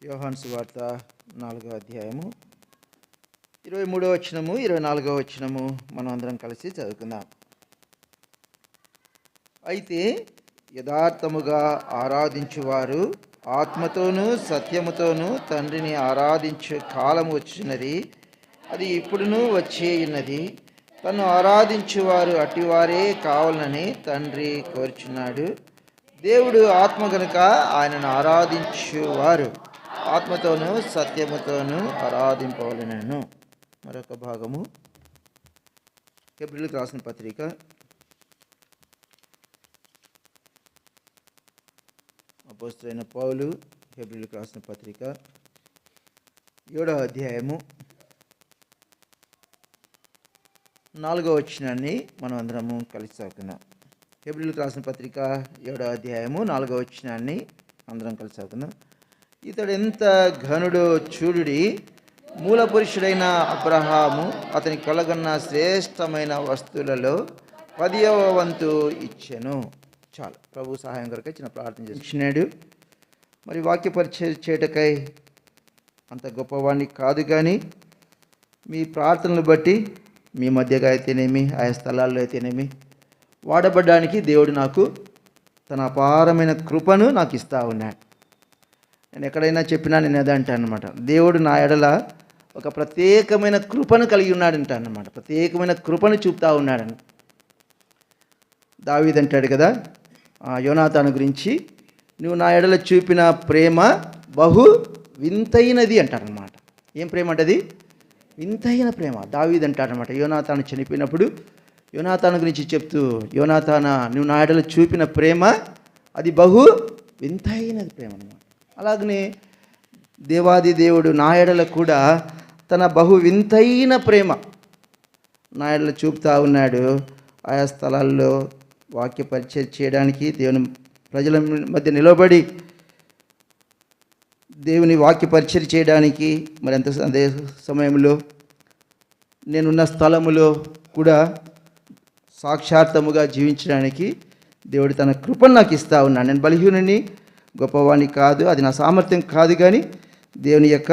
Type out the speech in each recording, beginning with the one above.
యోహాను సువార్త 4వ అధ్యాయము 23వ వచనము 24వ వచనము మనం అందరం కలిసి చదువుకుందాం. అయితే యథార్థముగా ఆరాధించువారు ఆత్మతోనూ సత్యముతోనూ తండ్రిని ఆరాధించే కాలం వచ్చినది, అది ఇప్పుడును వచ్చే ఉన్నది. తను ఆరాధించువారు అటివారే కావాలని తండ్రి కోరుచున్నాడు. దేవుడు ఆత్మ గనుక ఆయనను ఆరాధించువారు ఆత్మతోనూ సత్యముతోనూ ఆరాధింపవలెనను. మరొక భాగము హెబ్రీయులకు రాసిన పత్రిక అపోస్తలుడైన పౌలు హెబ్రీయులకు రాసిన పత్రిక 7వ అధ్యాయము 4వ వచనాన్ని మనం అందరము కలిసి చదువుకుందాం. హెబ్రీయులకు రాసిన పత్రిక 7వ అధ్యాయము 4వ వచనాన్ని అందరం కలిసి చదువుకుందాం. ఇతడు ఎంత ఘనుడో చూడుడి, మూల పురుషుడైన అబ్రహాము అతని కలగన్న శ్రేష్టమైన వస్తువులలో 10వ వంతు ఇచ్చెను. చాలు, ప్రభు సహాయం కొరకై చిన్న ప్రార్థన చేసినాడు. మరి వాక్య పరిచయం చేయటకై అంత గొప్పవాణ్ణి కాదు, కానీ మీ ప్రార్థనలు బట్టి మీ మధ్యగా అయితేనేమి, ఆయా స్థలాల్లో అయితేనేమి వాడబడ్డానికి దేవుడు నాకు తన అపారమైన కృపను నాకు ఇస్తూ ఉన్నాడు. నేను ఎక్కడైనా చెప్పినా నేను అదే అంటాను అనమాట. దేవుడు నా ఎడల ఒక ప్రత్యేకమైన కృపను కలిగి ఉన్నాడంటాను అనమాట. ప్రత్యేకమైన కృపను చూపుతూ ఉన్నాడని దావీదు అంటాడు కదా యోనాతాను గురించి, నువ్వు నా ఎడల చూపిన ప్రేమ బహు వింతైనది అంటారనమాట. ఏం ప్రేమ అంటది? వింతైన ప్రేమ. దావీదు అంటాడనమాట. యోనాతాను చనిపోయినప్పుడు యోనాతాను గురించి చెప్తూ, యోనాతానా, నువ్వు నా ఎడల చూపిన ప్రేమ అది బహు వింతైనది ప్రేమ అనమాట. అలాగనే దేవాది దేవుడు నా ఎడల కూడా తన బహు వింతైన ప్రేమ నా ఎడల చూపుతూ ఉన్నాడు. ఆయా స్థలాల్లో వాక్య పరిచయం చేయడానికి, దేవుని ప్రజల మధ్య నిలబడి దేవుని వాక్య పరిచయం చేయడానికి, మరి అంత అదే సమయంలో నేనున్న స్థలములో కూడా సాక్షార్థముగా జీవించడానికి దేవుడు తన కృపను నాకు ఇస్తూ ఉన్నాడు. నేను బలహీనుని, గొప్పవాణ్ణి కాదు, అది నా సామర్థ్యం కాదు, కానీ దేవుని యొక్క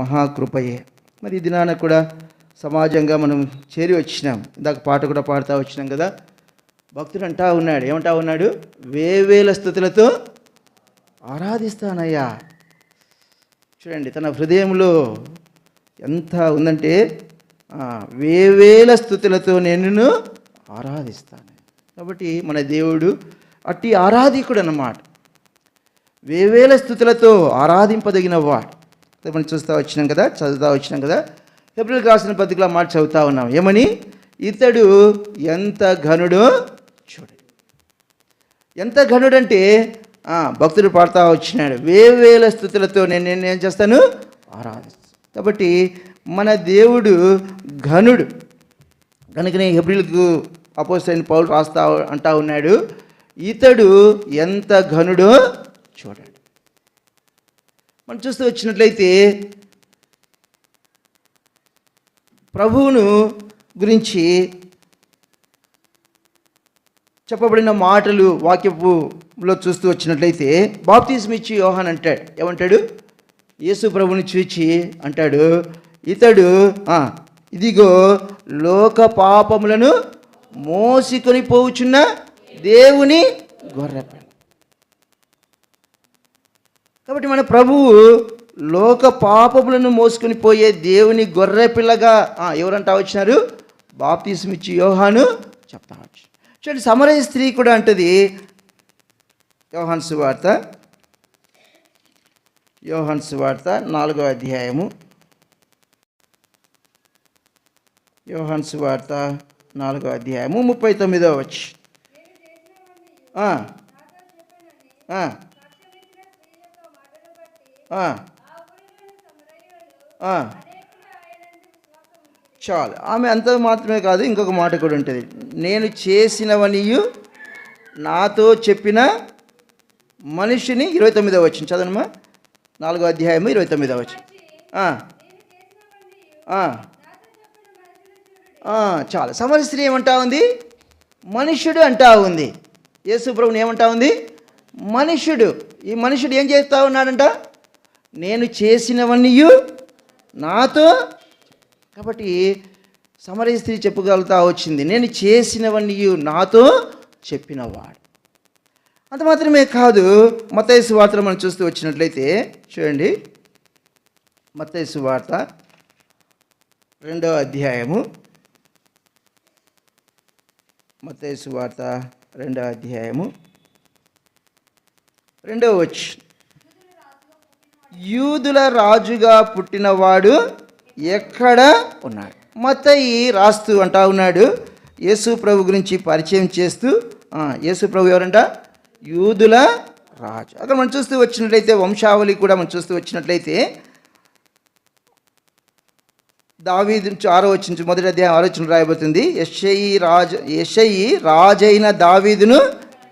మహాకృపయే. మరి ఈ దినాన కూడా సమాజంగా మనం చేరి వచ్చినాం. ఇందాక పాట కూడా పాడుతూ వచ్చినాం కదా. భక్తుడు అంటా ఉన్నాడు, ఏమంటా ఉన్నాడు? వేవేల స్తుతులతో ఆరాధిస్తానయ్యా. చూడండి, తన హృదయంలో ఎంత ఉందంటే, వేవేల స్తుతులతో నేను ఆరాధిస్తాను. కాబట్టి మన దేవుడు అట్టి ఆరాధికుడు అన్నమాట. వేవేల స్తుతులతో ఆరాధింపదగిన వాడు. మనం చూస్తూ వచ్చినాం కదా, చదువుతూ వచ్చినాం కదా. హెబ్రీయులకు రాసిన పత్రికలో మాట చదువుతూ ఉన్నాం. ఏమని? ఇతడు ఎంత ఘనుడో చూడండి. ఎంత ఘనుడంటే భక్తుడు పాడుతూ వచ్చినాడు, వేవేల స్తుతులతో నేను ఏం చేస్తాను? ఆరాధిస్తాను. కాబట్టి మన దేవుడు ఘనుడు కనుకనే హెబ్రీయులకు అపోస్తలుడైన పౌలు రాస్తా అంటా ఉన్నాడు, ఇతడు ఎంత ఘనుడో చూడండి. మనం చూస్తూ వచ్చినట్లయితే ప్రభువును గురించి చెప్పబడిన మాటలు వాక్యపులో చూస్తూ వచ్చినట్లయితే, బాప్తిస్మం ఇచ్చి యోహాను అంటాడు, ఏమంటాడు? యేసు ప్రభువుని చూచి అంటాడు, ఇతడు ఇదిగో లోక పాపములను మోసికొని పోవుచున్న దేవుని గొర్రెపిల్ల. కాబట్టి మన ప్రభువు లోక పాపములను మోసుకొని పోయే దేవుని గొర్రెపిల్లగా ఎవరంటా వచ్చినారు? బాప్తిస్మం ఇచ్చి యోహాను చెప్తా వచ్చు. చూడండి, సమరయ స్త్రీ కూడా అంటది, యోహాను సువార్త 4వ అధ్యాయము, యోహాను సువార్త 4వ అధ్యాయము 39వ వచనం. చాలు. ఆమె అంత మాత్రమే కాదు, ఇంకొక మాట కూడా ఉంటుంది. నేను చేసినవనియు నాతో చెప్పిన మనిషిని 29వ వచనం చదవమ్మా. 4వ అధ్యాయము 29వ వచనం. చాలు. సమరయ స్త్రీ ఏమంటా ఉంది? మనుష్యుడు అంటా ఉంది. యేసు ప్రభువుని ఏమంటా ఉంది? మనుష్యుడు. ఈ మనుషుడు ఏం చేస్తూ ఉన్నాడంట? నేను చేసినవన్నీ నాతో. కాబట్టి సమరయ స్త్రీ చెప్పగలుగుతా వచ్చింది, నేను చేసినవన్నీ నాతో చెప్పినవాడు. అంత మాత్రమే కాదు, మత్తయి సువార్తలో మనం చూస్తూ వచ్చినట్లయితే చూడండి, మత్తయి సువార్త 2వ అధ్యాయము, మత్తయి సువార్త 2వ అధ్యాయము 2వ వచనం, యూదుల రాజుగా పుట్టినవాడు ఎక్కడ ఉన్నాడు. మత్తయి రాస్తూ అంటా ఉన్నాడు, యేసు ప్రభు గురించి పరిచయం చేస్తూ, యేసు ప్రభు ఎవరంట? యూదుల రాజు. అక్కడ మనం చూస్తూ వచ్చినట్లయితే వంశావళి కూడా మనం చూస్తూ వచ్చినట్లయితే దావీదు 6వ వచనం నుంచి మొదటి అధ్యాయం 6వ వచనం రాయబడుతుంది, యెషయి రాజైన దావీదును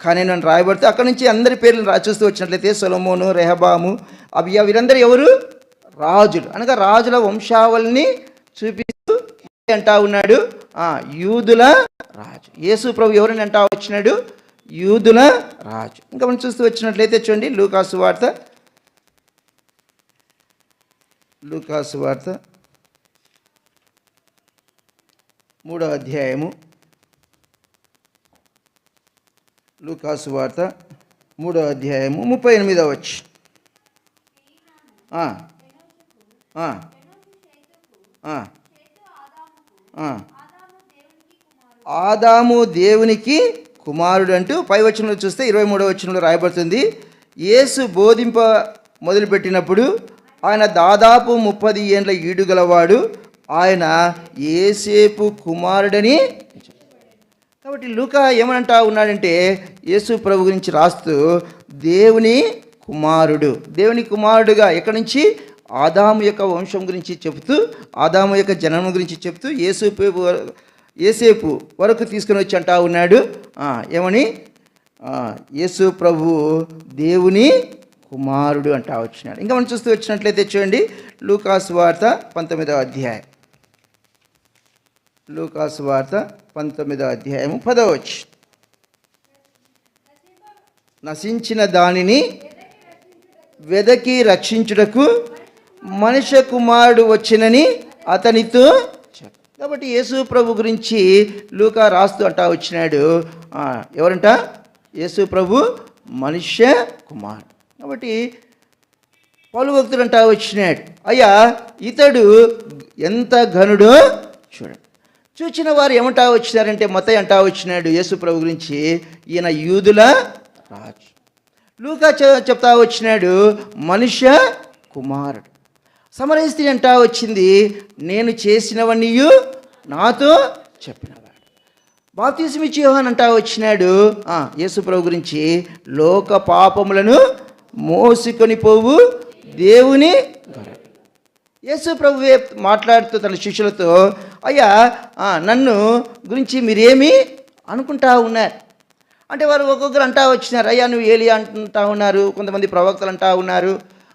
కనెను అని రాయబడుతుంది. అక్కడ నుంచి అందరి పేర్లను చూస్తూ వచ్చినట్లయితే సొలొమోను, రెహబాము, అబియా, వీరందరూ ఎవరు? రాజులు. అనగా రాజుల వంశావళిని చూపిస్తూ అంటా ఉన్నాడు, యూదుల రాజు. యేసు ప్రభు ఎవరిని అంటా వచ్చినాడు? యూదుల రాజు. ఇంకా మనం చూస్తూ వచ్చినట్లయితే చూడండి, లూకాసు వార్త 3వ అధ్యాయము, లూకాసు వార్త 3వ అధ్యాయము 38వ వచనం. ఆదాము దేవునికి కుమారుడు అంటూ పై వచనంలో చూస్తే 23వ వచనంలో రాయబడుతుంది, యేసు బోధింప మొదలుపెట్టినప్పుడు ఆయన దాదాపు 30 ఏండ్ల ఈడుగలవాడు, ఆయన యేసేపు కుమారుడని. కాబట్టి లూకా ఏమనంటా ఉన్నాడంటే, యేసు ప్రభు గురించి రాస్తూ దేవుని కుమారుడు, దేవుని కుమారుడుగా ఎక్కడి నుంచి? ఆదాము యొక్క వంశం గురించి చెబుతూ, ఆదాము యొక్క జననం గురించి చెబుతూ యేసేపు వరకు తీసుకుని వచ్చి అంటా ఉన్నాడు, ఏమని? యేసు ప్రభు దేవుని కుమారుడు అంటా వచ్చినాడు. ఇంకా మనం చూస్తూ వచ్చినట్లయితే చూడండి, లూకాసు వార్త 19వ అధ్యాయం, లూకాసు వార్త 19వ అధ్యాయము 10వ వచనం, నశించిన దానిని వెదకి రక్షించుటకు మనుష్య కుమారుడు వచ్చినని అతనితో. కాబట్టి యేసు ప్రభు గురించి లూకా రాస్తూ అంటా వచ్చినాడు, ఎవరంట? యేసు ప్రభు మనుష్య కుమారుడు. కాబట్టి పలు భక్తులు అంటా వచ్చినాడు, అయ్యా ఇతడు ఎంత ఘనుడో చూడండి. చూచిన వారు ఏమంటా వచ్చినారంటే, మత్తయి అంటా వచ్చినాడు యేసు ప్రభు గురించి, ఈయన యూదుల రాజు. లూకా చెప్తా వచ్చినాడు మనుష్య కుమారుడు. సమరయ స్త్రీ అంటా వచ్చింది, నేను చేసినవన్నీ నాతో చెప్పినవాడు. బాప్తిసమిచ్చి యోహాను అంటా వచ్చినాడు యేసు ప్రభు గురించి, లోక పాపములను మోసుకొని పోవు దేవుని గొర్రె. యేసు ప్రభువే మాట్లాడుతూ తన శిష్యులతో, అయ్యా నన్ను గురించి మీరేమి అనుకుంటా ఉన్నారు అంటే, వారు ఒక్కొక్కరు అంటా వచ్చినారు, అయ్యా నువ్వు ఏలియా అంటా ఉన్నారు, కొంతమంది ప్రవక్తలు అంటా ఉన్నారు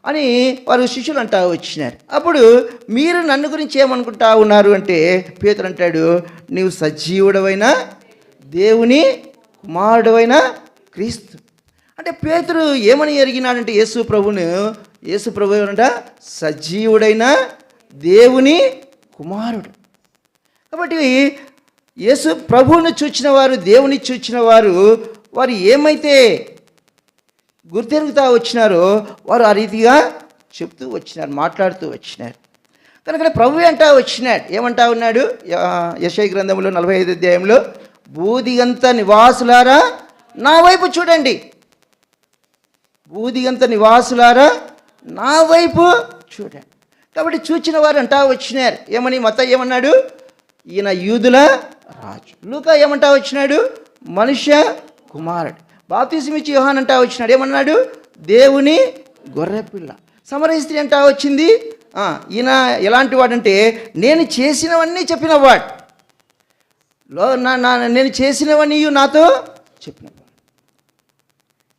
అని వారు శిష్యులు అంటా వచ్చినారు. అప్పుడు మీరు నన్ను గురించి ఏమనుకుంటా ఉన్నారు అంటే, పేతురు అంటాడు, నీవు సజీవుడవైన దేవుని కుమారుడవైన క్రీస్తు. అంటే పేతురు ఏమని ఎరిగినాడంటే, యేసు ప్రభు ఏమంట? సజీవుడైన దేవుని కుమారుడు. కాబట్టి యేసు ప్రభువుని చూచిన వారు, దేవుని చూచిన వారు, వారు ఏమైతే గుర్తెరుగుతా వచ్చినారో వారు ఆ రీతిగా చెప్తూ వచ్చినారు, మాట్లాడుతూ వచ్చినారు. కనుక ప్రభు అంటా వచ్చినాడు, ఏమంటా ఉన్నాడు? యెషయా గ్రంథంలో 45వ అధ్యాయంలో, బూదిగంత నివాసులారా నా వైపు చూడండి, బూదిగంత నివాసులారా నా వైపు చూడండి. కాబట్టి చూచిన వారు అంటా వచ్చినారు, ఏమని? మత్తయి ఏమన్నాడు? ఈయన యూదుల రాజు. లూకా ఏమంటా వచ్చినాడు? మనుష్య కుమారుడు. బాప్తిసమిచ్చి యోహాను అంటా వచ్చినాడు, ఏమన్నాడు? దేవుని గొర్రెపిల్ల. సమరయ స్త్రీ అంటా వచ్చింది, ఈయన ఎలాంటి వాడంటే, నేను చేసినవన్నీ చెప్పినవాడు, నేను చేసినవన్నీ నాతో చెప్పినవాడు.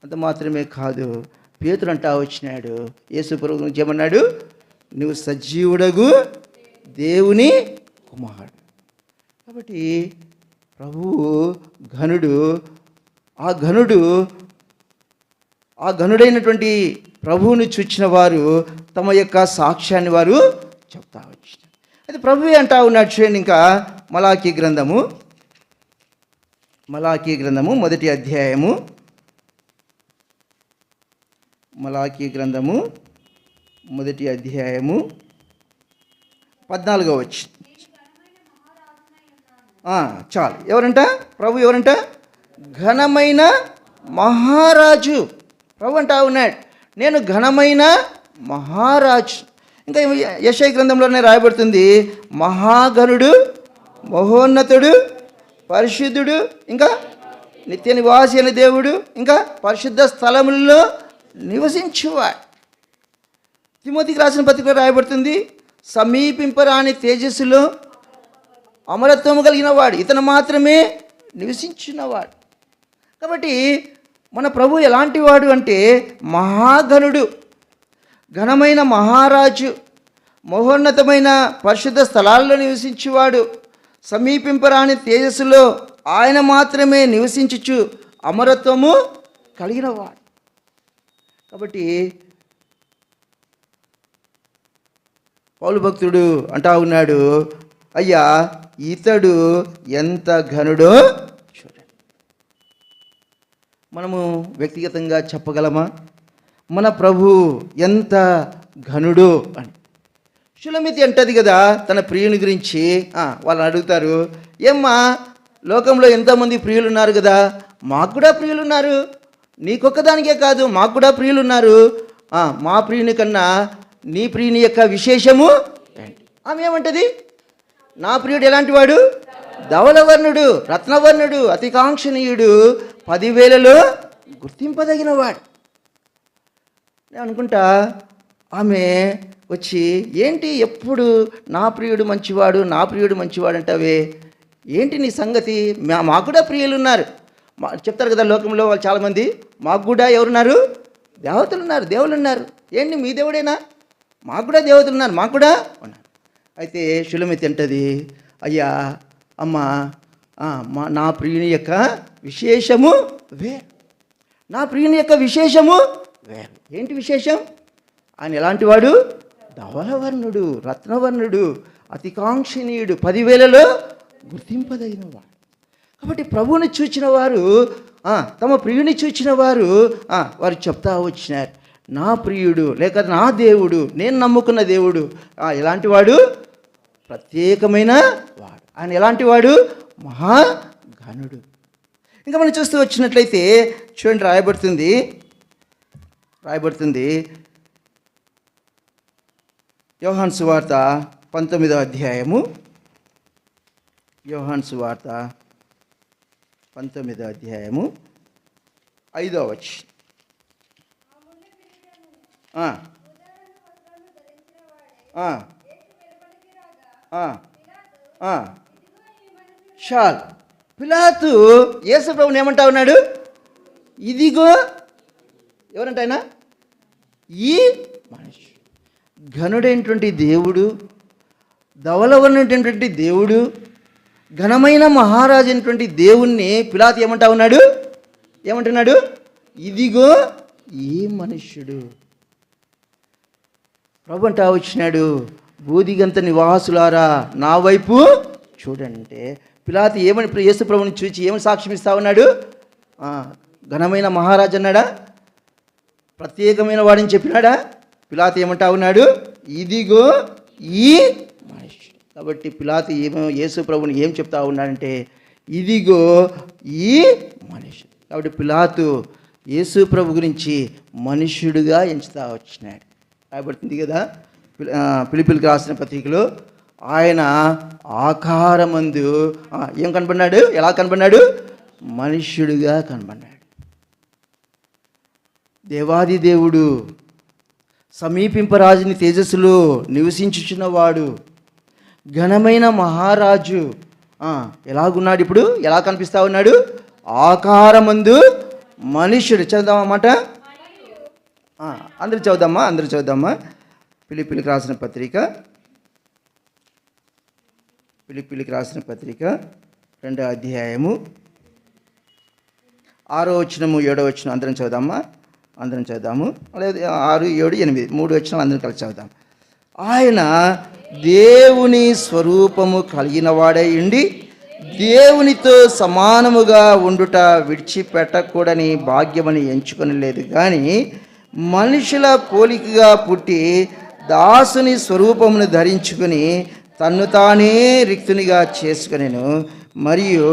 అంత మాత్రమే కాదు, పేతురు అంటా వచ్చినాడు, యేసు ప్రభు గురించి ఏమన్నాడు? నువ్వు సజీవుడగు దేవుని కుమారుడు. కాబట్టి ప్రభువు ఘనుడు. ఆ ఘనుడైనటువంటి ప్రభువుని చూచిన వారు తమ యొక్క సాక్ష్యాన్ని వారు చెప్తా వచ్చినారు. అయితే ప్రభువే అంటా ఉన్నాడు చూడండి. ఇంకా మలాకీ గ్రంథము మొదటి అధ్యాయము, మలాకీ గ్రంథము మొదటి అధ్యాయము 14వ వచనం. చాలు. ఎవరంట? ప్రభు ఎవరంట? ఘనమైన మహారాజు. ప్రభు అంటా ఉన్నాడు, నేను ఘనమైన మహారాజు. ఇంకా యెషయా గ్రంథంలోనే రాయబడుతుంది, మహాగణుడు, మహోన్నతుడు, పరిశుద్ధుడు, ఇంకా నిత్య నివాసి అయిన దేవుడు, ఇంకా పరిశుద్ధ స్థలములలో నివసించువాడు. తిమోతికి రాసిన పత్రికలో రాయబడుతుంది, సమీపింపరాని తేజస్సులో అమరత్వము కలిగిన వాడు, ఇతను మాత్రమే నివసించినవాడు. కాబట్టి మన ప్రభు ఎలాంటి వాడు అంటే మహాగణుడు, ఘనమైన మహారాజు, మహోన్నతమైన పరిశుద్ధ స్థలాల్లో నివసించేవాడు, సమీపింపరాని తేజస్సులో ఆయన మాత్రమే నివసించుచు అమరత్వము కలిగినవాడు. కాబట్టి పౌలు భక్తుడు అంటా ఉన్నాడు, అయ్యా ఇతడు ఎంత ఘనుడో చూడండి. మనము వ్యక్తిగతంగా చెప్పగలమా మన ప్రభు ఎంత ఘనుడో అని? షులమితి అంటది కదా తన ప్రియుని గురించి. వాళ్ళని అడుగుతారు, ఏమ్మా లోకంలో ఎంతోమంది ప్రియులు ఉన్నారు కదా, మాకు కూడా ప్రియులు ఉన్నారు, నీకొక్కదానికే కాదు మాకు కూడా ప్రియులు ఉన్నారు, మా ప్రియుని కన్నా నీ ప్రియుని యొక్క విశేషము ఏంటి? ఆమె ఏమంటది? నా ప్రియుడు ఎలాంటి వాడు? ధవలవర్ణుడు, రత్నవర్ణుడు, అతికాంక్షణీయుడు, 10,000లో గుర్తింపదగినవాడు. నేను అనుకుంటా ఆమె వచ్చి, ఏంటి ఎప్పుడు నా ప్రియుడు మంచివాడు, నా ప్రియుడు మంచివాడు అంటావే, ఏంటి నీ సంగతి? మాకు కూడా ప్రియులు ఉన్నారు. చెప్తారు కదా లోకంలో వాళ్ళు చాలామంది, మాకు కూడా ఎవరున్నారు? దేవతలు ఉన్నారు, దేవుళ్ళు ఉన్నారు. ఏంటి మీ దేవుడేనా? మాకు కూడా దేవతలు ఉన్నారు, మాకు కూడా ఉన్నారు. అయితే షులమితి అంటది, అయ్యా అమ్మ, నా ప్రియుని యొక్క విశేషము వేరు, నా ప్రియుని యొక్క విశేషము వేరు. ఏంటి విశేషం? ఆయన ఎలాంటి వాడు? ధవలవర్ణుడు, రత్నవర్ణుడు, అతికాంక్షణీయుడు, 10,000లో గుర్తింపదగినవాడు. కాబట్టి ప్రభువుని చూచిన వారు, తమ ప్రియుని చూచిన వారు వారు చెప్తా వచ్చినారు, నా ప్రియుడు లేక నా దేవుడు, నేను నమ్ముకున్న దేవుడు ఎలాంటి వాడు? ప్రత్యేకమైన వాడు. ఆయన ఎలాంటి వాడు? మహాఘనుడు. ఇంకా మనం చూస్తూ వచ్చినట్లయితే చూడండి, రాయబడుతుంది యోహాను సువార్త 19వ అధ్యాయము, యోహాను సువార్త 19వ అధ్యాయము 5వ వచనం. చాలు. పిలాతు యేసు ప్రభువుని ఏమంటా ఉన్నాడు? ఇదిగో, ఎవరంట ఆయన? ఈ మనిషి, ఘనుడైనటువంటి దేవుడు, ధవలవర్ణమైనటువంటి దేవుడు, ఘనమైన మహారాజు అయినటువంటి దేవుణ్ణి పిలాతు ఏమంటా ఉన్నాడు? ఏమంటున్నాడు? ఇదిగో ఈ మనుష్యుడు. ప్రభు అంటా వచ్చినాడు, బూదిగంత నివాసులారా నా వైపు చూడంటే పిలాతు ఏమని యేసు ప్రభుని చూచి ఏమని సాక్ష్యం ఇస్తా ఉన్నాడు? ఘనమైన మహారాజు అన్నాడా? ప్రత్యేకమైన వాడిని చెప్పినాడా? పిలాతు ఏమంటా ఉన్నాడు? ఇదిగో ఈ మనిషి. కాబట్టి పిలాతు యేసు ప్రభుని ఏం చెప్తా ఉన్నాడంటే ఇదిగో ఈ మనిషి. కాబట్టి పిలాతు యేసు ప్రభు గురించి మనుష్యుడిగా ఎంచుతా వచ్చినాడు. రాయబడుతుంది కదా ఫిలిప్పీయులకు రాసిన పత్రికలో, ఆయన ఆకారమందు ఏం కనబడినాడు? ఎలా కనబడినాడు? మనుష్యుడిగా కనబడినాడు. దేవాది దేవుడు, సమీపింపరాజుని తేజస్సులో నివసించుచున్నవాడు, ఘనమైన మహారాజు ఎలాగున్నాడు? ఇప్పుడు ఎలా కనిపిస్తా ఉన్నాడు? ఆకారమందు మనుష్యుడు. చదువుదామన్నమాట, అందరూ చదువుదామా. ఫిలిప్పీయులకు రాసిన పత్రిక 2వ అధ్యాయము 6వ వచనము 7వ వచనం అందరం చదువుదామా. అందరం చదువుదాము. అలాగే 6, 7, 8 3 వచనాలు అందరం కలిసి చదువుదాం. ఆయన దేవుని స్వరూపము కలిగిన వాడై ఉండి దేవునితో సమానముగా ఉండుట విడిచిపెట్టకూడని భాగ్యమని ఎంచుకొని లేదు, కానీ మనుషుల పోలికగా పుట్టి దాసుని స్వరూపమును ధరించుకుని తన్ను తానే రిక్తునిగా చేసుకొనెను. మరియు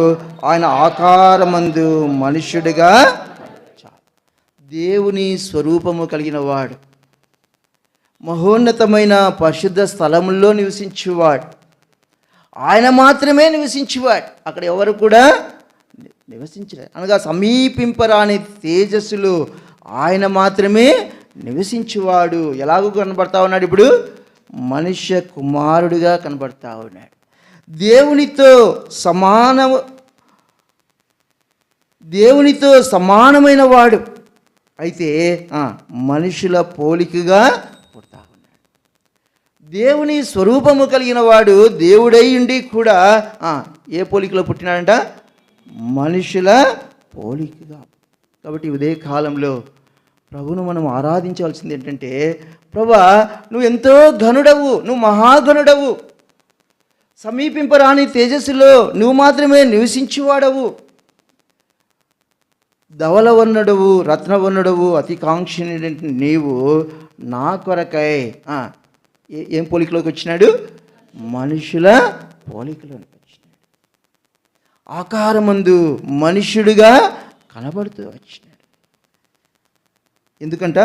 ఆయన ఆకారమందు మనుష్యుడిగా దేవుని స్వరూపము కలిగిన వాడు, మహోన్నతమైన పరిశుద్ధ స్థలముల్లో నివసించువాడు. ఆయన మాత్రమే నివసించువాడు, అక్కడ ఎవరు కూడా నివసించలేదు. అనగా సమీపింపరాని తేజస్సులు ఆయన మాత్రమే నివసించువాడు. ఎలాగో కనబడతా ఉన్నాడు? ఇప్పుడు మనుష్య కుమారుడిగా కనబడతా ఉన్నాడు. దేవునితో సమానమైన వాడు, అయితే మనుషుల పోలికగా పుడతా ఉన్నాడు. దేవుని స్వరూపము కలిగిన వాడు దేవుడై ఉండి కూడా ఏ పోలికలో పుట్టినాడంట? మనుషుల పోలికగా. కాబట్టి ఉదయ కాలంలో ప్రభువును మనం ఆరాధించవలసింది ఏంటంటే, ప్రభువా నువ్వు ఎంతో ఘనుడవు, నువ్వు మహాఘనుడవు, సమీపింపరాని తేజస్సులో నువ్వు మాత్రమే నివసించువాడవు, ధవలవర్ణుడవు, రత్నవర్ణుడవు, అతి కాంక్షణుడు నీవు నా కొరకై ఏం పోలికలోకి వచ్చినాడు? మనుషుల పోలికలోకి వచ్చినాడు. ఆకారమందు మనుష్యుడిగా కనబడుతూ వచ్చినాడు. ఎందుకంట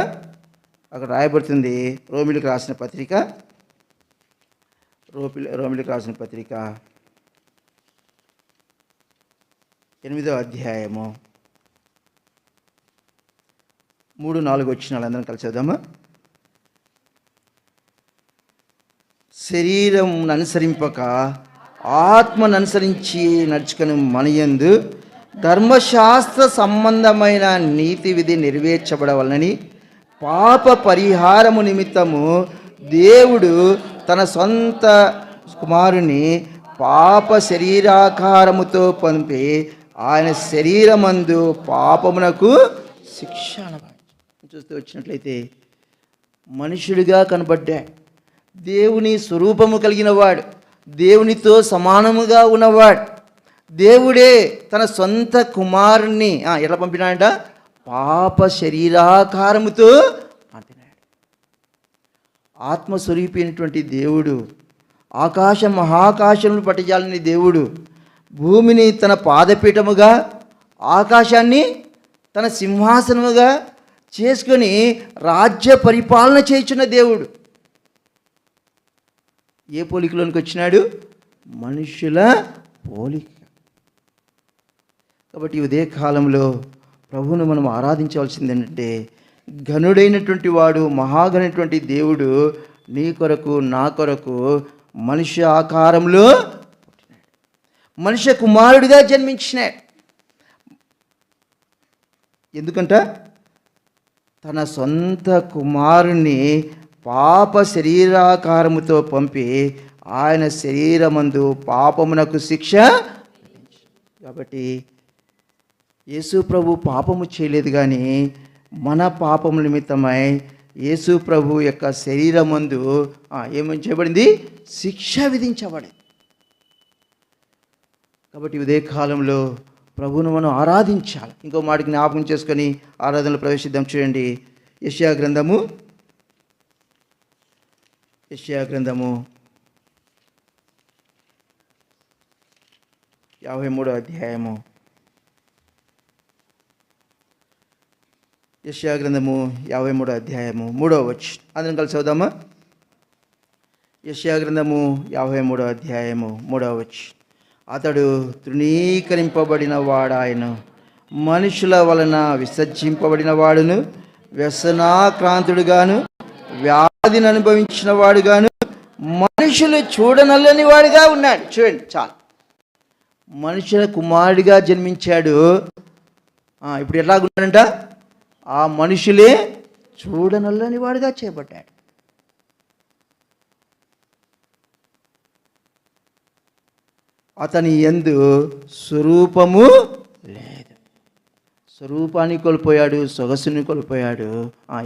అక్కడ రాయబడుతుంది, రోమిలకు రాసిన పత్రిక 8వ అధ్యాయము 3, 4 వచనాలు అందరం కలిసి చదువుదామా? శరీరం అనుసరింపక ఆత్మను అనుసరించి నడుచుకుని మనయందు ధర్మశాస్త్ర సంబంధమైన నీతి విధి నెరవేర్చబడవలనని పాప పరిహారము నిమిత్తము దేవుడు తన సొంత కుమారుని పాప శరీరాకారముతో పంపి ఆయన శరీరమందు పాపమునకు శిక్ష చూస్తూ వచ్చినట్లయితే మనుషుడిగా కనబడ్డాడు. దేవుని స్వరూపము కలిగిన వాడు, దేవునితో సమానముగా ఉన్నవాడు. దేవుడే తన సొంత కుమారుణ్ణి ఎట్లా పంపినాడంట? పాప శరీరాకారముతో పంపినాడు. ఆత్మస్వరూపి అయినటువంటి దేవుడు, మహాకాశములు పట్టజాలని దేవుడు భూమిని తన పాదపీఠముగా, ఆకాశాన్ని తన సింహాసనముగా చేసుకొని రాజ్య పరిపాలన చేయుచున్న దేవుడు ఏ పోలికలోనికి వచ్చినాడు? మనుషుల పోలిక. కాబట్టి ఉదయ కాలంలో ప్రభువును మనం ఆరాధించవలసింది ఏంటంటే, ఘనుడైనటువంటి వాడు, మహాఘనటువంటి దేవుడు నీ కొరకు నా కొరకు మనుష్య ఆకారంలో మనుష్య కుమారుడిగా జన్మించినాడు. ఎందుకంట తన సొంత కుమారుని పాప శరీరాకారముతో పంపి ఆయన శరీరమందు పాపమునకు శిక్ష. కాబట్టి యేసు ప్రభు పాపము చేయలేదు, కానీ మన పాపము నిమిత్తమై యేసు ప్రభు యొక్క శరీరమందు ఏమని చేయబడింది? శిక్ష విధించబడింది. కాబట్టి ఉదయ కాలంలో ప్రభువును మనం ఆరాధించాలి. ఇంకో మాటకి జ్ఞాపకం చేసుకొని ఆరాధనలో ప్రవేశిద్దాం. చూడండి, యెషయా గ్రంథము 53వ అధ్యాయము. యెషయా గ్రంథము 53వ అధ్యాయము 3వ వచనం అందరం కలిసి చదువుదామా? యెషయా గ్రంథము 53వ అధ్యాయము 3వ వచనం. అతడు తృణీకరింపబడిన వాడాయను, మనుషుల వలన విసర్జింపబడిన వాడును, వ్యసనాక్రాంతుడుగాను, వ్యాధిని అనుభవించిన వాడుగాను, మనుషులు చూడనల్లని వాడిగా ఉన్నాడు. చూడండి, చాలు. మనుషుల కుమారుడిగా జన్మించాడు. ఇప్పుడు ఎలాగున్నాడంట? ఆ మనుషులే చూడనల్లని వాడిగా చేయబడ్డాడు. అతని యందు స్వరూపము లేదు. స్వరూపాన్ని కోల్పోయాడు, సొగసుని కోల్పోయాడు.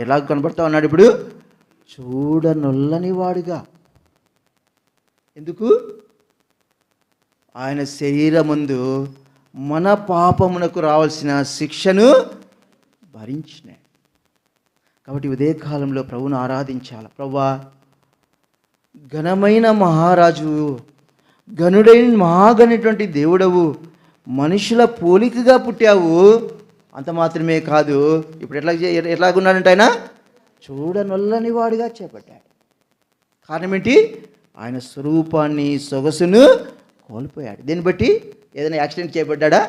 ఎలా కనబడతా ఉన్నాడు ఇప్పుడు? చూడనొల్లని వాడుగా. ఎందుకు? ఆయన శరీరమందు మన పాపమునకు రావాల్సిన శిక్షను భరించినాడు. కాబట్టి ఉదయ కాలంలో ప్రభువును ఆరాధించాలి. ప్రభువా, ఘనమైన మహారాజు, ఘనుడైన మహాగణటువంటి దేవుడవు, మనుషుల పోలికగా పుట్టావు. అంత మాత్రమే కాదు, ఇప్పుడు ఎట్లాగున్నాడంటే ఆయన చూడనొల్లని వాడుగా చేపట్టాడు. కారణం ఏంటి? ఆయన స్వరూపాన్ని, సొగసును కోల్పోయాడు. దీన్ని బట్టి ఏదైనా యాక్సిడెంట్ చేయబడ్డా?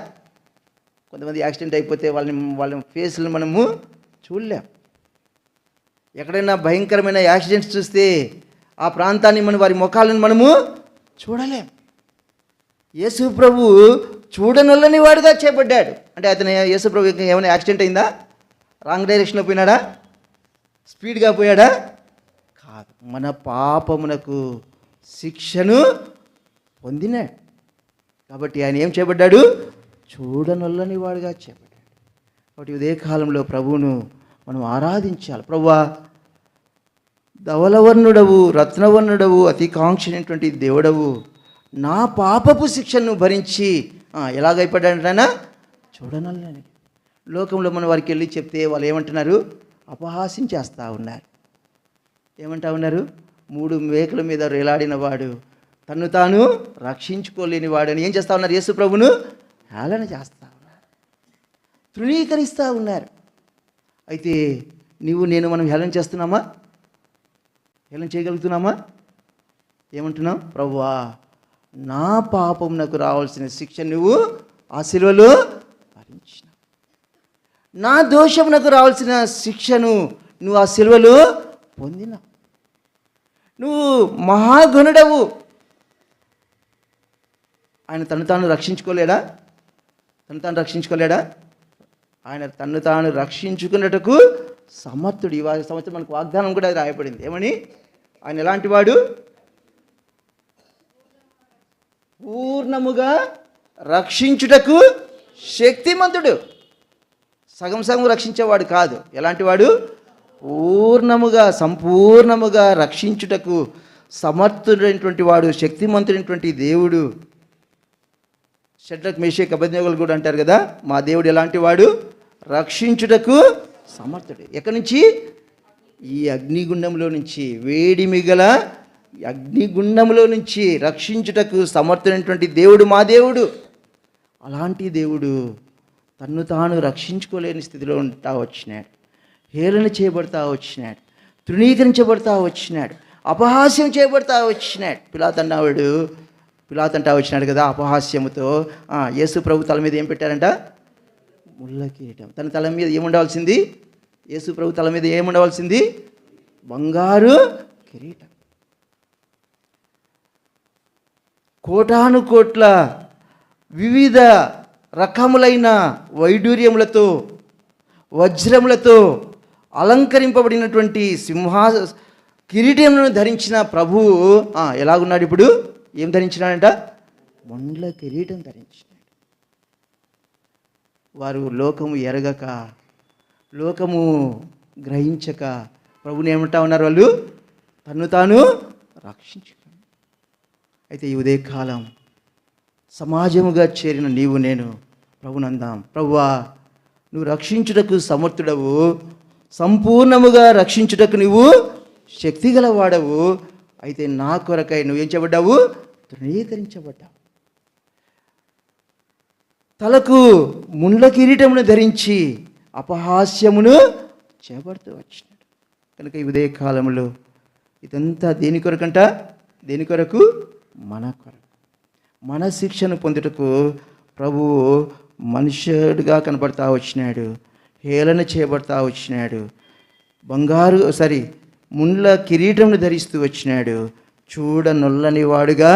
కొంతమంది యాక్సిడెంట్ అయిపోతే వాళ్ళ ఫేస్లను మనము చూడలేం. ఎక్కడైనా భయంకరమైన యాక్సిడెంట్స్ చూస్తే ఆ ప్రాంతాన్ని వారి ముఖాలను మనము చూడలేం. యేసు ప్రభు చూడనొల్లని వాడుగా చేపడ్డాడు. అంటే అతను యేసు ప్రభు ఏమైనా యాక్సిడెంట్ అయిందా? రాంగ్ డైరెక్షన్లో పోయినాడా? స్పీడ్గా పోయాడా? కాదు. మన పాపమునకు శిక్షను పొందినాడు. కాబట్టి ఆయన ఏం చేయబడ్డాడు? చూడనొల్లని వాడుగా చేపడ్డాడు. కాబట్టి ఉదయ కాలంలో ప్రభువును మనం ఆరాధించాలి. ప్రభువా, ధవలవర్ణుడవు, రత్నవర్ణుడవు, అతి కాంక్షణటువంటి దేవుడవు, నా పాపపు శిక్షను భరించి ఎలాగైపడ్డాడైనా చూడనొల్లని. లోకంలో మనం వారికి వెళ్ళి చెప్తే వాళ్ళు ఏమంటున్నారు? అపహాస్యం చేస్తూ ఉన్నారు. ఏమంటా ఉన్నారు? 3 మేకల మీద వేలాడిన వాడు, తన్ను తాను రక్షించుకోలేని వాడని ఏం చేస్తూ ఉన్నారు? యేసు ప్రభును హేళన చేస్తూ ఉన్నారు, తృణీకరిస్తూ ఉన్నారు. అయితే మనం హేళన చేస్తున్నామా? హేళన చేయగలుగుతున్నామా? ఏమంటున్నాం? ప్రభువా, నా పాపమునకు రావాల్సిన శిక్ష నువ్వు ఆ శిలువలో భరించినావు. నా దోషమునకు రావాల్సిన శిక్షను నువ్వు ఆ శిలువలో పొందినావు. నువ్వు మహాగణుడవు. ఆయన తను తాను రక్షించుకోలేడా? ఆయన తన్ను తాను రక్షించుకున్నట్టుకు సమర్థుడు. ఈ సంవత్సరం మనకు వాగ్దానం కూడా రాయబడింది. ఏమని? ఆయన ఎలాంటి వాడు? పూర్ణముగా రక్షించుటకు శక్తిమంతుడు. సగం సగం రక్షించేవాడు కాదు. ఎలాంటి వాడు? పూర్ణముగా, సంపూర్ణముగా రక్షించుటకు సమర్థుడైనటువంటి వాడు, శక్తిమంతుడైనటువంటి దేవుడు. షడ్రక్, మేషక్, అబేద్నెగోలు కూడా అంటారు కదా, మా దేవుడు ఎలాంటి వాడు? రక్షించుటకు సమర్థుడు. ఎక్కడి నుంచి? ఈ అగ్నిగుండంలో నుంచి, వేడిమిగల అగ్నిగుండంలో నుంచి రక్షించుటకు సమర్థుడైనటువంటి దేవుడు మా దేవుడు. అలాంటి దేవుడు తన్ను తాను రక్షించుకోలేని స్థితిలో ఉంటా వచ్చినాడు. హేళన చేయబడతా వచ్చినాడు, తృణీకరించబడతా వచ్చినాడు, అపహాస్యం చేయబడతా వచ్చినాడు. పిలాతంటా వచ్చినాడు కదా అపహాస్యముతో. యేసు ప్రభు తల మీద ఏం పెట్టారంట? ముళ్ళ కిరీటం. తన తల మీద ఏముండవలసింది? యేసు ప్రభు తల మీద ఏముండవలసింది? బంగారు కిరీటం. కోటాను కోట్ల వివిధ రకములైన వైడూర్యములతో, వజ్రములతో అలంకరింపబడినటువంటి కిరీటములను ధరించిన ప్రభువు ఎలాగున్నాడు ఇప్పుడు? ఏం ధరించినాడంట? ముండ్ల కిరీటం ధరించినాడు. వారు లోకము ఎరగక, లోకము గ్రహించక ప్రభుని ఏమంటా ఉన్నారు? వాళ్ళు తన్ను తాను రక్షించుకున్నారు. అయితే ఈ ఉదయకాలం సమాజముగా చేరిన నీవు నేను ప్రభునందాం. ప్రభువా, నువ్వు రక్షించుటకు సమర్థుడవు, సంపూర్ణముగా రక్షించుటకు నువ్వు శక్తిగల వాడవు. అయితే నా కొరకై నువ్వేం చేయబడ్డావు? తృణీకరించబడ్డావు. తలకు ముండ్ల కిరీటమును ధరించి అపహాస్యమును చేపడుతూ వచ్చినాడు. కనుక ఈ ఉదయ కాలంలో ఇదంతా దేని కొరకంట? దేని కొరకు? మన కొరకు. మన శిక్షను పొందుటకు ప్రభువు మనుష్యుడిగా కనబడతా వచ్చినాడు, హేళన చేయబడతా వచ్చినాడు, ముండ్ల కిరీటంను ధరిస్తూ వచ్చినాడు, చూడనొల్లని వాడుగా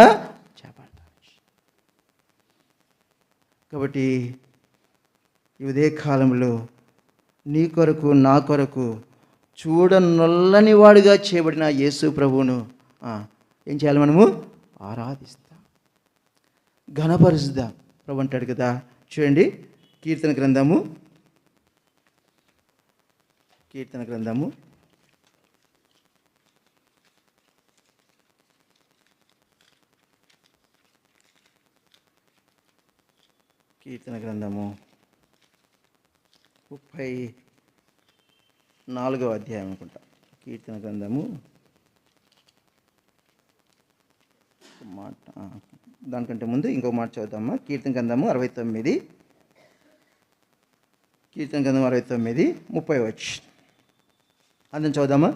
చేపడతా. కాబట్టి ఈ ఉదయ కాలంలో నీ కొరకు, నా కొరకు చూడనొల్లని వాడుగా చేయబడిన యేసు ప్రభువును ఏం చేయాలి? మనము ఆరాధిస్తాం, ఘనపరుస్తాం. ప్రభు అంటాడు కదా, చూడండి, కీర్తన గ్రంథము కీర్తన గ్రంథము 34వ అధ్యాయం అనుకుంటా. కీర్తన గ్రంథము మాట, దానికంటే ముందు ఇంకో మాట చదువుతామా. కీర్తన గ్రంథము 69, కీర్తన గ్రంథం 69, 30 అందరం చదువుదామా.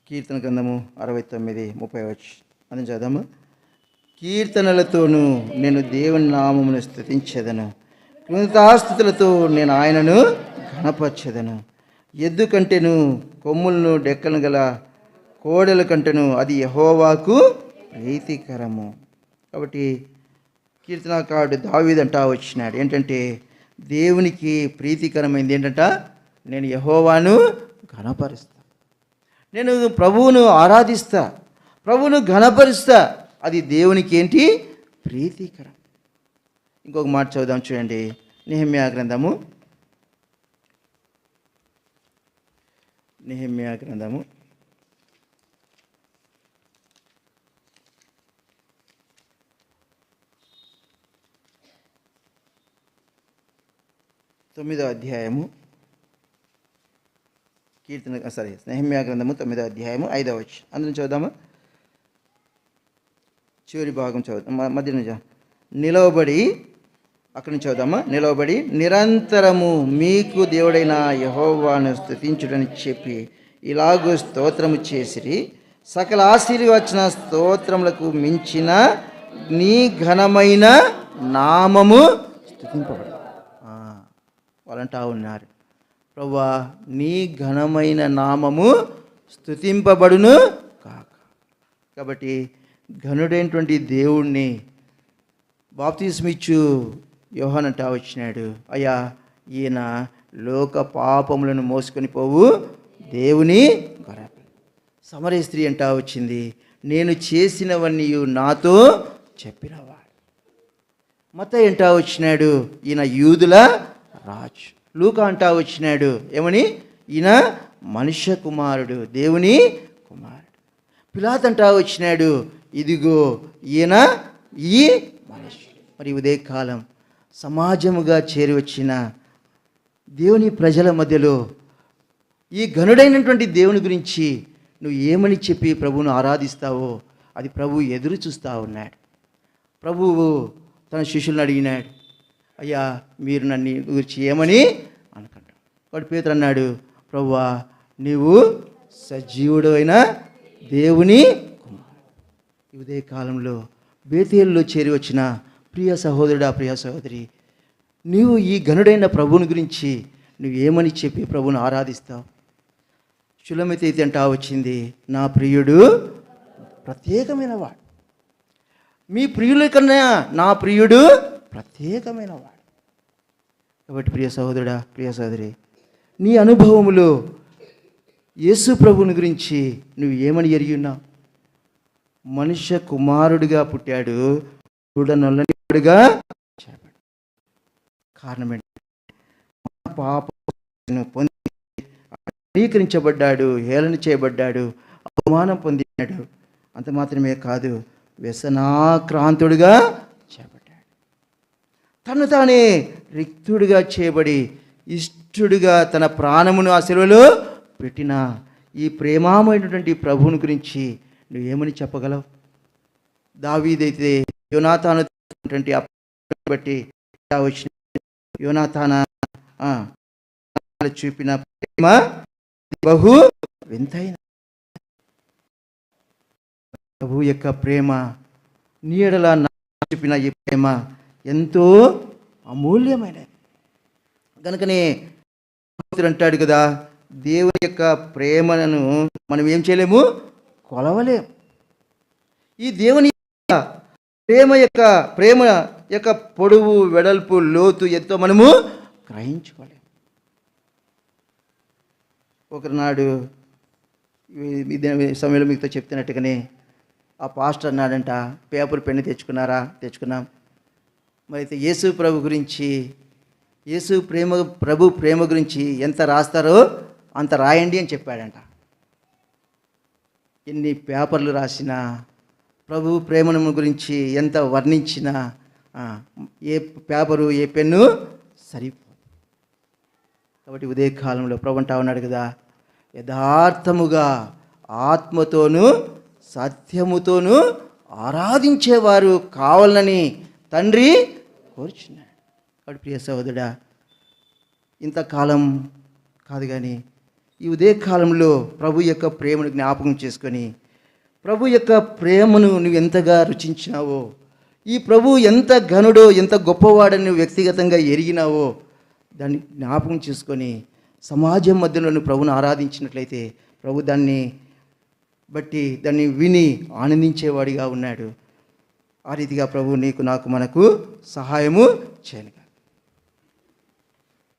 కీర్తన గ్రంథము 69, 30 అందరం చదువుదామా. కీర్తనలతోనూ నేను దేవుని నామమును స్తుతించెదను, కృతజ్ఞతాస్తుతులతో నేను ఆయనను ఘనపరచెదను. ఎద్దు కంటెను కొమ్ములను డెక్కలను గల కోడెల కంటెను అది యెహోవాకు ప్రీతికరము. కాబట్టి కీర్తనకారుడు దావీదు అంటా వచ్చినాడు ఏంటంటే, దేవునికి ప్రీతికరమైంది ఏంటంట, నేను యెహోవాను ఘనపరుస్తా, నేను ప్రభువును ఆరాధిస్తా, ప్రభువును ఘనపరుస్తా. అది దేవునికి ఏంటి, ప్రీతికరం. ఇంకొక మాట చదువుదాం చూడండి. నెహెమ్యా గ్రంథము 9వ అధ్యాయము, నెహెమ్యా గ్రంథము 9వ అధ్యాయము 5వ అందరం చదువుదామా. చివరి భాగం చదువుతాం, మధ్య నుంచి నిలవబడి, అక్కడి నుంచి చదువుదామా. నిలవబడి నిరంతరము మీకు దేవుడైన యెహోవాను స్తుతించుడని చెప్పి ఇలాగూ స్తోత్రము చేసిరి. సకల ఆశీర్వచన స్తోత్రములకు మించిన నీ ఘనమైన నామము స్తుతింపబడు. వాళ్ళంటా ఉన్నారు, ప్రభువా నీ ఘనమైన నామము స్తుతింపబడును కాక. కాబట్టి ఘనుడైనటువంటి దేవుణ్ణి బాప్తిస్మిచ్చు యోహాను అంటా వచ్చినాడు, అయ్యా ఈయన లోక పాపములను మోసుకొని పోవు దేవుని గొర్రె. సమరయ స్త్రీ అంటా వచ్చింది, నేను చేసినవన్నీ నాతో చెప్పినవాడు. మత్తయి అంటా వచ్చినాడు, ఈయన యూదుల రాజు. లూకా అంటా వచ్చినాడు ఏమని, ఈయన మనుష్య కుమారుడు, దేవుని కుమారుడు. పిలాతు అంటా వచ్చినాడు, ఇదిగో ఈయన ఈ మనుష్యుడు. మరి ఉదయకాలం సమాజముగా చేరి వచ్చిన దేవుని ప్రజల మధ్యలో ఈ ఘనుడైనటువంటి దేవుని గురించి నువ్వు ఏమని చెప్పి ప్రభువును ఆరాధిస్తావో అది ప్రభువు ఎదురు చూస్తూ ఉన్నాడు. ప్రభువు తన శిష్యులను అడిగినాడు, అయ్యా మీరు నన్ను గురించి ఏమని అనుకుంటావు. వాడు పేతురు అన్నాడు, ప్రభువా నీవు సజీవుడు అయిన దేవుని కుమారుడు. ఈ ఉదయ కాలంలో బేతేలులో చేరి వచ్చిన ప్రియ సహోదరుడా, ప్రియ సహోదరి, నీవు ఈ ఘనుడైన ప్రభువుని గురించి నువ్వు ఏమని చెప్పి ప్రభువును ఆరాధిస్తావు. షులమితి అంటా వచ్చింది, నా ప్రియుడు ప్రత్యేకమైన వాడు, మీ ప్రియుల కన్నా నా ప్రియుడు ప్రత్యేకమైన వాడు. కాబట్టి ప్రియ సహోదరుడా, ప్రియ సహోదరి, నీ అనుభవములో యేసు ప్రభువుని గురించి నువ్వు ఏమని ఎరిగి ఉన్నావు. మనుష్య కుమారుడిగా పుట్టాడు, చూడనొల్లనివాడుగా చేపట్టాడు. కారణం ఏంటి, పాపను పొంది అంగీకరించబడ్డాడు, హేళన చేయబడ్డాడు, అవమానం పొందినాడు. అంత మాత్రమే కాదు, వ్యసనాక్రాంతుడుగా చేపట్టాడు. తను తానే రిక్తుడిగా చేయబడి ఇష్టుడిగా తన ప్రాణమును ఆ సెలవులో పెట్టిన ఈ ప్రేమామైనటువంటి ప్రభువుని గురించి నువ్వేమని చెప్పగలవు. దావీదైతే యోనాతాను బట్టి వచ్చిన యోనాతాన చూపిన ప్రేమ బహు వింతైన. ప్రభు యొక్క ప్రేమ నీ ఎడల చూపిన ఈ ప్రేమ ఎంతో అమూల్యమైనది. కనుకనే అంటాడు కదా, దేవుని యొక్క ప్రేమను మనం ఏం చేయలేము, కొలవలేము. ఈ దేవుని ప్రేమ యొక్క పొడవు, వెడల్పు, లోతు ఎంతో మనము గ్రహించుకోలేము. ఒకనాడు సమయంలో మీతో చెప్తున్నట్టుగానే ఆ పాస్టర్ అన్నాడంట, పేపర్ పెన్ను తెచ్చుకున్నారా? తెచ్చుకున్నాం. మరి అయితే యేసు ప్రభు గురించి, ప్రభు ప్రేమ గురించి ఎంత రాస్తారో అంత రాయండి అని చెప్పాడంట. ఎన్ని పేపర్లు రాసినా, ప్రభు ప్రేమను గురించి ఎంత వర్ణించినా ఏ పేపరు ఏ పెన్ను సరిపో. కాబట్టి ఉదయకాలంలో ప్రభు అంటా ఉన్నాడు కదా, యథార్థముగా ఆత్మతోనూ సత్యముతోనూ ఆరాధించేవారు కావాలని తండ్రి కోరుచున్నాడు. కాబట్టి ప్రియ సహోదరుడా, ఇంతకాలం కాదు కానీ ఈ ఉదయకాలంలో ప్రభు యొక్క ప్రేమను జ్ఞాపకం చేసుకొని, ప్రభు యొక్క ప్రేమను నువ్వు ఎంతగా రుచించినావో, ఈ ప్రభు ఎంత ఘనుడో ఎంత గొప్పవాడని నువ్వు వ్యక్తిగతంగా ఎరిగినావో దాన్ని జ్ఞాపకం చేసుకొని సమాజం మధ్యలో నువ్వు ప్రభుని ఆరాధించినట్లయితే ప్రభు దాన్ని బట్టి దాన్ని విని ఆనందించేవాడిగా ఉన్నాడు. ఆ రీతిగా ప్రభు నీకు నాకు మనకు సహాయము చేయను.